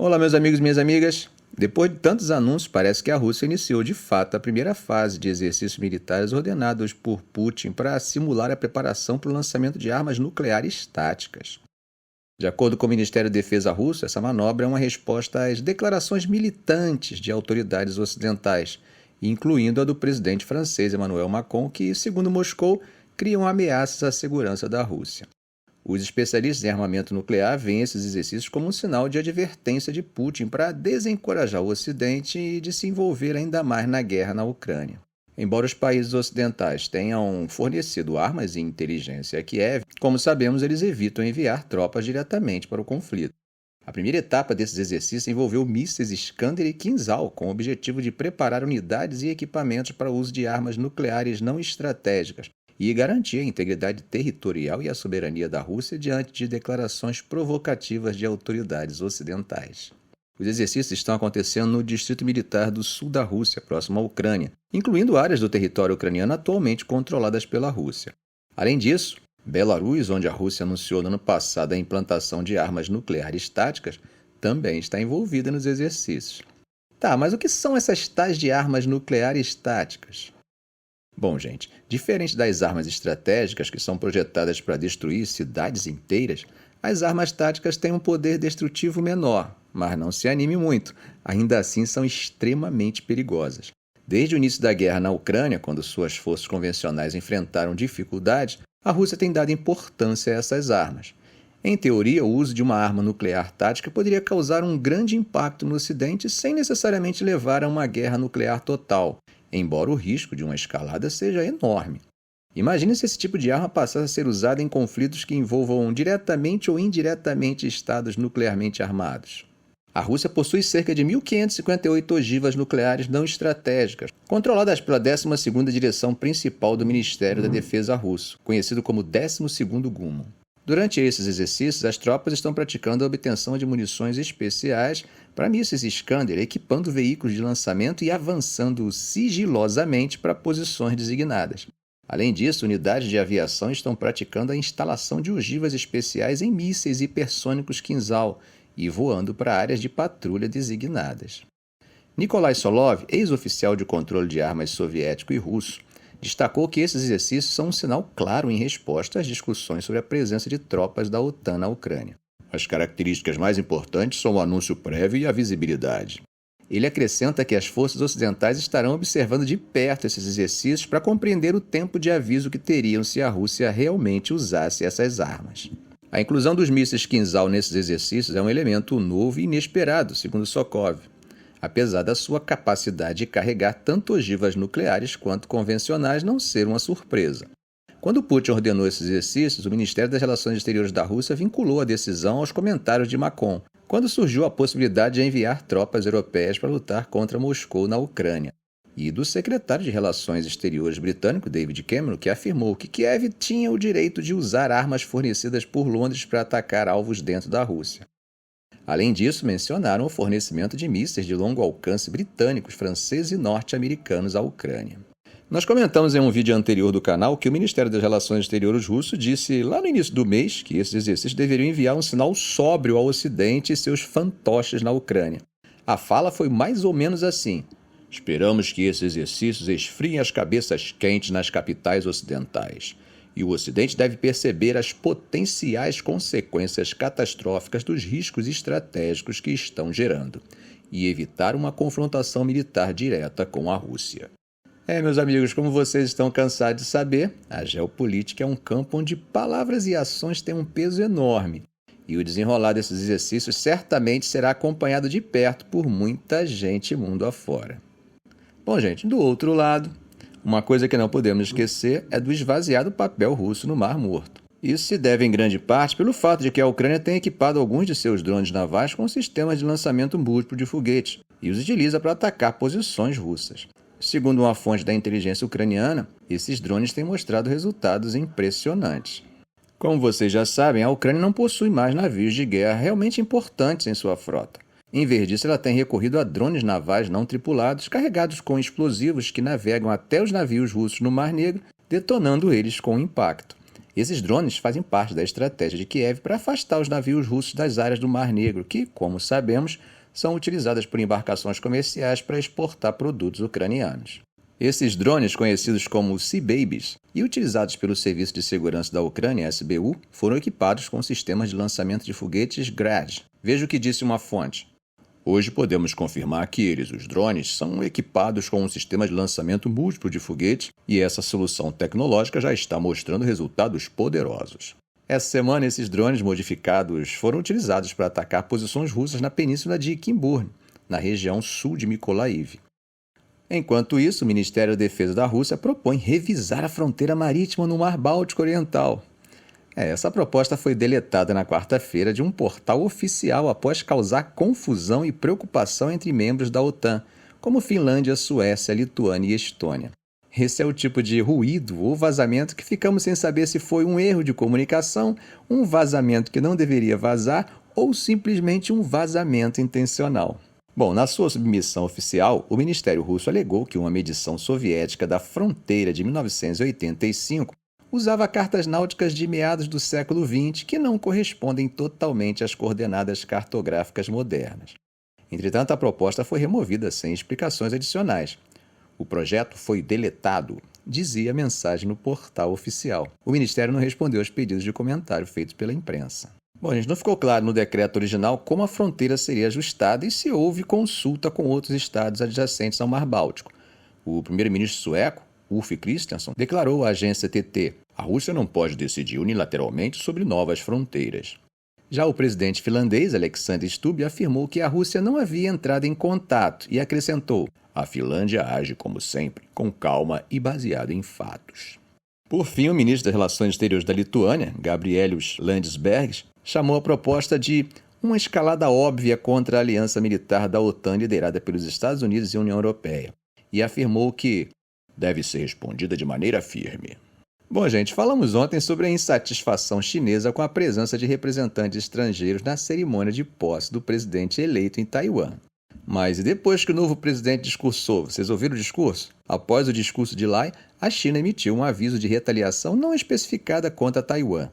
Olá, meus amigos e minhas amigas. Depois de tantos anúncios, parece que a Rússia iniciou de fato a primeira fase de exercícios militares ordenados por Putin para simular a preparação para o lançamento de armas nucleares táticas. De acordo com o Ministério da Defesa russo, essa manobra é uma resposta às declarações militantes de autoridades ocidentais, incluindo a do presidente francês Emmanuel Macron, que, segundo Moscou, criam ameaças à segurança da Rússia. Os especialistas em armamento nuclear veem esses exercícios como um sinal de advertência de Putin para desencorajar o Ocidente de se envolver ainda mais na guerra na Ucrânia. Embora os países ocidentais tenham fornecido armas e inteligência a Kiev, como sabemos, eles evitam enviar tropas diretamente para o conflito. A primeira etapa desses exercícios envolveu mísseis Iskander e Kinzhal, com o objetivo de preparar unidades e equipamentos para o uso de armas nucleares não estratégicas, e garantir a integridade territorial e a soberania da Rússia diante de declarações provocativas de autoridades ocidentais. Os exercícios estão acontecendo no Distrito Militar do Sul da Rússia, próximo à Ucrânia, incluindo áreas do território ucraniano atualmente controladas pela Rússia. Além disso, Belarus, onde a Rússia anunciou no ano passado a implantação de armas nucleares táticas, também está envolvida nos exercícios. Tá, mas o que são essas tais de armas nucleares táticas? Bom, gente, diferente das armas estratégicas que são projetadas para destruir cidades inteiras, as armas táticas têm um poder destrutivo menor, mas não se anime muito, ainda assim são extremamente perigosas. Desde o início da guerra na Ucrânia, quando suas forças convencionais enfrentaram dificuldades, a Rússia tem dado importância a essas armas. Em teoria, o uso de uma arma nuclear tática poderia causar um grande impacto no Ocidente sem necessariamente levar a uma guerra nuclear total, embora o risco de uma escalada seja enorme. Imagine se esse tipo de arma passasse a ser usada em conflitos que envolvam diretamente ou indiretamente estados nuclearmente armados. A Rússia possui cerca de 1.558 ogivas nucleares não estratégicas, controladas pela 12ª Direção Principal do Ministério da Defesa russo, conhecido como 12º Gumo. Durante esses exercícios, as tropas estão praticando a obtenção de munições especiais para mísseis Iskander, equipando veículos de lançamento e avançando sigilosamente para posições designadas. Além disso, unidades de aviação estão praticando a instalação de ogivas especiais em mísseis hipersônicos Kinzhal e voando para áreas de patrulha designadas. Nikolai Solov, ex-oficial de controle de armas soviético e russo, destacou que esses exercícios são um sinal claro em resposta às discussões sobre a presença de tropas da OTAN na Ucrânia. As características mais importantes são o anúncio prévio e a visibilidade. Ele acrescenta que as forças ocidentais estarão observando de perto esses exercícios para compreender o tempo de aviso que teriam se a Rússia realmente usasse essas armas. A inclusão dos mísseis Kinzhal nesses exercícios é um elemento novo e inesperado, segundo Sokov, apesar da sua capacidade de carregar tanto ogivas nucleares quanto convencionais não ser uma surpresa. Quando Putin ordenou esses exercícios, o Ministério das Relações Exteriores da Rússia vinculou a decisão aos comentários de Macron, quando surgiu a possibilidade de enviar tropas europeias para lutar contra Moscou na Ucrânia, e do secretário de Relações Exteriores britânico David Cameron, que afirmou que Kiev tinha o direito de usar armas fornecidas por Londres para atacar alvos dentro da Rússia. Além disso, mencionaram o fornecimento de mísseis de longo alcance britânicos, franceses e norte-americanos à Ucrânia. Nós comentamos em um vídeo anterior do canal que o Ministério das Relações Exteriores russo disse lá no início do mês que esses exercícios deveriam enviar um sinal sóbrio ao Ocidente e seus fantoches na Ucrânia. A fala foi mais ou menos assim: esperamos que esses exercícios esfriem as cabeças quentes nas capitais ocidentais. E o Ocidente deve perceber as potenciais consequências catastróficas dos riscos estratégicos que estão gerando e evitar uma confrontação militar direta com a Rússia. Meus amigos, como vocês estão cansados de saber, a geopolítica é um campo onde palavras e ações têm um peso enorme, e o desenrolar desses exercícios certamente será acompanhado de perto por muita gente mundo afora. Bom, gente, do outro lado, uma coisa que não podemos esquecer é do esvaziado papel russo no Mar Morto. Isso se deve em grande parte pelo fato de que a Ucrânia tem equipado alguns de seus drones navais com sistemas de lançamento múltiplo de foguetes e os utiliza para atacar posições russas. Segundo uma fonte da inteligência ucraniana, esses drones têm mostrado resultados impressionantes. Como vocês já sabem, a Ucrânia não possui mais navios de guerra realmente importantes em sua frota. Em vez disso, ela tem recorrido a drones navais não tripulados carregados com explosivos que navegam até os navios russos no Mar Negro, detonando eles com impacto. Esses drones fazem parte da estratégia de Kiev para afastar os navios russos das áreas do Mar Negro, que, como sabemos, são utilizadas por embarcações comerciais para exportar produtos ucranianos. Esses drones, conhecidos como Sea Babies e utilizados pelo Serviço de Segurança da Ucrânia, SBU, foram equipados com sistemas de lançamento de foguetes GRAD. Veja o que disse uma fonte. Hoje podemos confirmar que eles, os drones, são equipados com um sistema de lançamento múltiplo de foguetes e essa solução tecnológica já está mostrando resultados poderosos. Essa semana, esses drones modificados foram utilizados para atacar posições russas na península de Kimburn, na região sul de Mykolaiv. Enquanto isso, o Ministério da Defesa da Rússia propõe revisar a fronteira marítima no Mar Báltico Oriental. Essa proposta foi deletada na quarta-feira de um portal oficial após causar confusão e preocupação entre membros da OTAN, como Finlândia, Suécia, Lituânia e Estônia. Esse é o tipo de ruído ou vazamento que ficamos sem saber se foi um erro de comunicação, um vazamento que não deveria vazar ou simplesmente um vazamento intencional. Bom, na sua submissão oficial, o Ministério Russo alegou que uma medição soviética da fronteira de 1985 usava cartas náuticas de meados do século XX que não correspondem totalmente às coordenadas cartográficas modernas. Entretanto, a proposta foi removida sem explicações adicionais. O projeto foi deletado, dizia a mensagem no portal oficial. O Ministério não respondeu aos pedidos de comentário feitos pela imprensa. Bom, gente, não ficou claro no decreto original como a fronteira seria ajustada e se houve consulta com outros estados adjacentes ao Mar Báltico. O primeiro-ministro sueco, Ulf Kristersson, declarou à agência TT: a Rússia não pode decidir unilateralmente sobre novas fronteiras. Já o presidente finlandês, Alexander Stubb, afirmou que a Rússia não havia entrado em contato e acrescentou: a Finlândia age, como sempre, com calma e baseado em fatos. Por fim, o ministro das Relações Exteriores da Lituânia, Gabrielius Landsbergis, chamou a proposta de uma escalada óbvia contra a aliança militar da OTAN liderada pelos Estados Unidos e a União Europeia, e afirmou que deve ser respondida de maneira firme. Bom, gente, falamos ontem sobre a insatisfação chinesa com a presença de representantes estrangeiros na cerimônia de posse do presidente eleito em Taiwan. Mas e depois que o novo presidente discursou, vocês ouviram o discurso? Após o discurso de Lai, a China emitiu um aviso de retaliação não especificada contra Taiwan.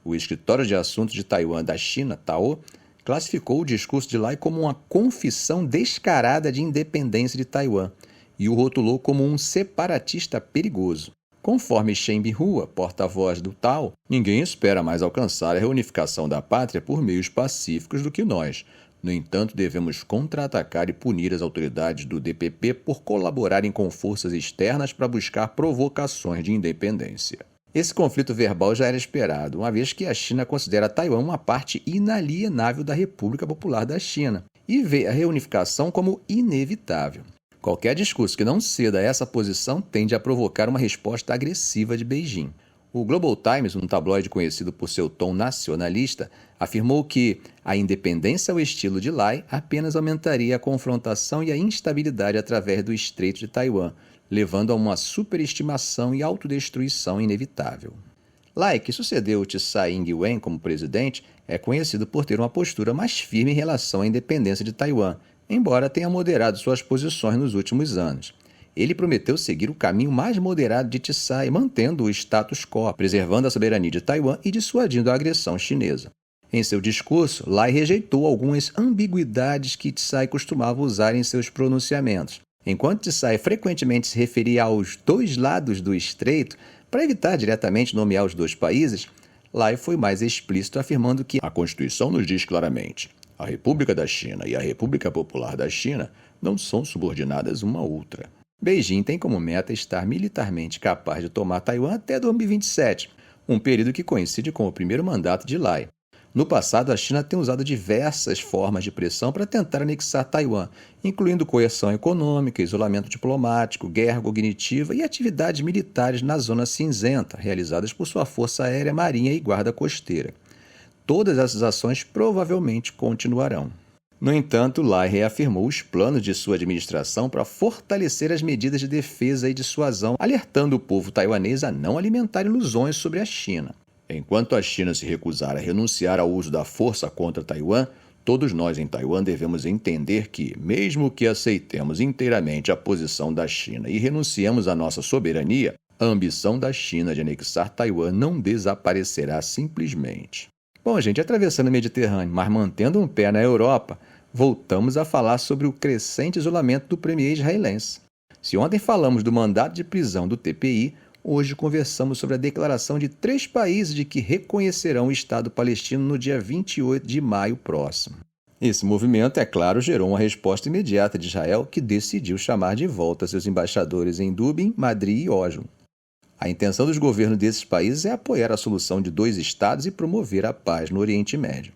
O Escritório de Assuntos de Taiwan da China, TAO, classificou o discurso de Lai como uma confissão descarada de independência de Taiwan e o rotulou como um separatista perigoso. Conforme Shen Binhua, porta-voz do TAO, ninguém espera mais alcançar a reunificação da pátria por meios pacíficos do que nós. No entanto, devemos contra-atacar e punir as autoridades do DPP por colaborarem com forças externas para buscar provocações de independência. Esse conflito verbal já era esperado, uma vez que a China considera Taiwan uma parte inalienável da República Popular da China e vê a reunificação como inevitável. Qualquer discurso que não ceda a essa posição tende a provocar uma resposta agressiva de Beijing. O Global Times, um tabloide conhecido por seu tom nacionalista, afirmou que a independência ao estilo de Lai apenas aumentaria a confrontação e a instabilidade através do Estreito de Taiwan, levando a uma superestimação e autodestruição inevitável. Lai, que sucedeu Tsai Ing-wen como presidente, é conhecido por ter uma postura mais firme em relação à independência de Taiwan, embora tenha moderado suas posições nos últimos anos. Ele prometeu seguir o caminho mais moderado de Tsai, mantendo o status quo, preservando a soberania de Taiwan e dissuadindo a agressão chinesa. Em seu discurso, Lai rejeitou algumas ambiguidades que Tsai costumava usar em seus pronunciamentos. Enquanto Tsai frequentemente se referia aos dois lados do estreito, para evitar diretamente nomear os dois países, Lai foi mais explícito, afirmando que a Constituição nos diz claramente: a República da China e a República Popular da China não são subordinadas uma à outra. Beijing tem como meta estar militarmente capaz de tomar Taiwan até 2027, um período que coincide com o primeiro mandato de Lai. No passado, a China tem usado diversas formas de pressão para tentar anexar Taiwan, incluindo coerção econômica, isolamento diplomático, guerra cognitiva e atividades militares na Zona Cinzenta, realizadas por sua Força Aérea, Marinha e Guarda Costeira. Todas essas ações provavelmente continuarão. No entanto, Lai reafirmou os planos de sua administração para fortalecer as medidas de defesa e dissuasão, alertando o povo taiwanês a não alimentar ilusões sobre a China. Enquanto a China se recusar a renunciar ao uso da força contra Taiwan, todos nós em Taiwan devemos entender que, mesmo que aceitemos inteiramente a posição da China e renunciemos à nossa soberania, A ambição da China de anexar Taiwan não desaparecerá simplesmente. Bom, gente, atravessando o Mediterrâneo, mas mantendo um pé na Europa, voltamos a falar sobre o crescente isolamento do premier israelense. Se ontem falamos do mandado de prisão do TPI, hoje conversamos sobre a declaração de 3 países de que reconhecerão o Estado palestino no dia 28 de maio próximo. Esse movimento, é claro, gerou uma resposta imediata de Israel, que decidiu chamar de volta seus embaixadores em Dublin, Madrid e Oslo. A intenção dos governos desses países é apoiar a solução de 2 estados e promover a paz no Oriente Médio.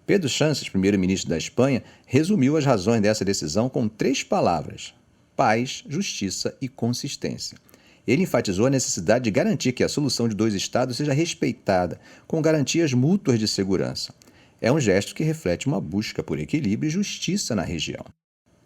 Pedro Sánchez, primeiro-ministro da Espanha, resumiu as razões dessa decisão com 3 palavras: paz, justiça e consistência. Ele enfatizou a necessidade de garantir que a solução de 2 estados seja respeitada, com garantias mútuas de segurança. É um gesto que reflete uma busca por equilíbrio e justiça na região.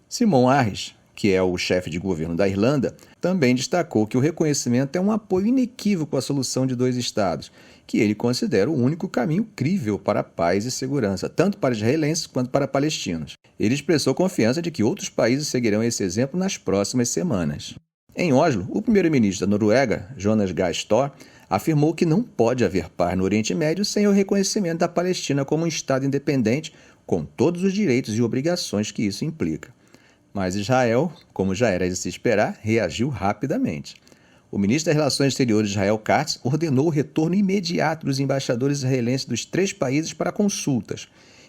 Simon Harris, que é o chefe de governo da Irlanda, também destacou que o reconhecimento é um apoio inequívoco à solução de 2 estados, que ele considera o único caminho crível para a paz e segurança, tanto para israelenses quanto para palestinos. Ele expressou confiança de que outros países seguirão esse exemplo nas próximas semanas. Em Oslo, o primeiro-ministro da Noruega, Jonas Gahr Støre, afirmou que não pode haver paz no Oriente Médio sem o reconhecimento da Palestina como um Estado independente, com todos os direitos e obrigações que isso implica. Mas Israel, como já era de se esperar, reagiu rapidamente. O ministro das Relações Exteriores, Israel Katz, ordenou o retorno imediato dos embaixadores israelenses dos 3 países para consultas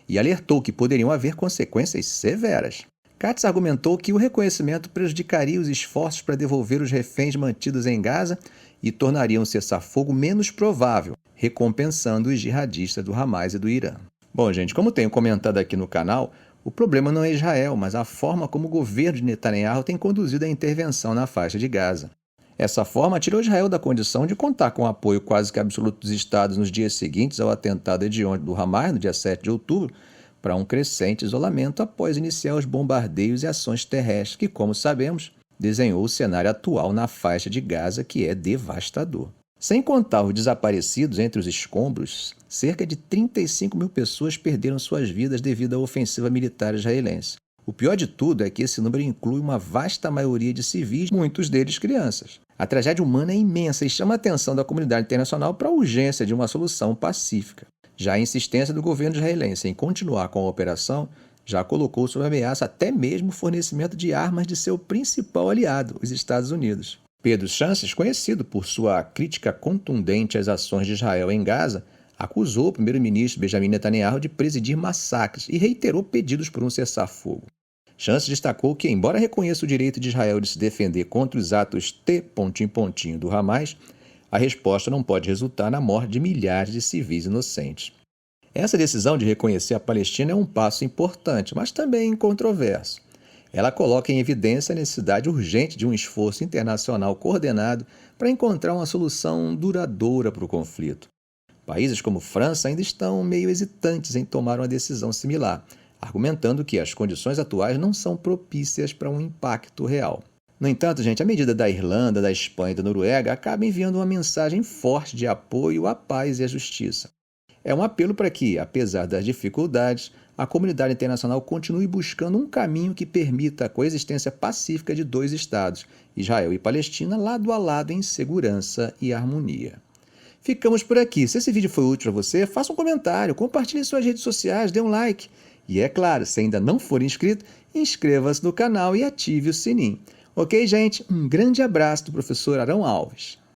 e alertou que poderiam haver consequências severas. Katz argumentou que o reconhecimento prejudicaria os esforços para devolver os reféns mantidos em Gaza e tornaria um cessar-fogo menos provável, recompensando os jihadistas do Hamas e do Irã. Bom, gente, como tenho comentado aqui no canal, o problema não é Israel, mas a forma como o governo de Netanyahu tem conduzido a intervenção na faixa de Gaza. Essa forma tirou Israel da condição de contar com o apoio quase que absoluto dos Estados nos dias seguintes ao atentado hediondo do Hamas, no dia 7 de outubro, para um crescente isolamento após iniciar os bombardeios e ações terrestres que, como sabemos, desenhou o cenário atual na faixa de Gaza, que é devastador. Sem contar os desaparecidos entre os escombros, cerca de 35 mil pessoas perderam suas vidas devido à ofensiva militar israelense. O pior de tudo é que esse número inclui uma vasta maioria de civis, muitos deles crianças. A tragédia humana é imensa e chama a atenção da comunidade internacional para a urgência de uma solução pacífica. Já a insistência do governo israelense em continuar com a operação já colocou sob ameaça até mesmo o fornecimento de armas de seu principal aliado, os Estados Unidos. Pedro Sánchez, conhecido por sua crítica contundente às ações de Israel em Gaza, acusou o primeiro-ministro Benjamin Netanyahu de presidir massacres e reiterou pedidos por um cessar-fogo. Sánchez destacou que, embora reconheça o direito de Israel de se defender contra os atos T do Hamas, a resposta não pode resultar na morte de milhares de civis inocentes. Essa decisão de reconhecer a Palestina é um passo importante, mas também controverso. Ela coloca em evidência a necessidade urgente de um esforço internacional coordenado para encontrar uma solução duradoura para o conflito. Países como França ainda estão meio hesitantes em tomar uma decisão similar, argumentando que as condições atuais não são propícias para um impacto real. No entanto, gente, a medida da Irlanda, da Espanha e da Noruega acaba enviando uma mensagem forte de apoio à paz e à justiça. É um apelo para que, apesar das dificuldades, a comunidade internacional continue buscando um caminho que permita a coexistência pacífica de 2 estados, Israel e Palestina, lado a lado em segurança e harmonia. Ficamos por aqui. Se esse vídeo foi útil para você, faça um comentário, compartilhe em suas redes sociais, dê um like. E é claro, se ainda não for inscrito, inscreva-se no canal e ative o sininho. Ok, gente? Um grande abraço do professor Arão Alves.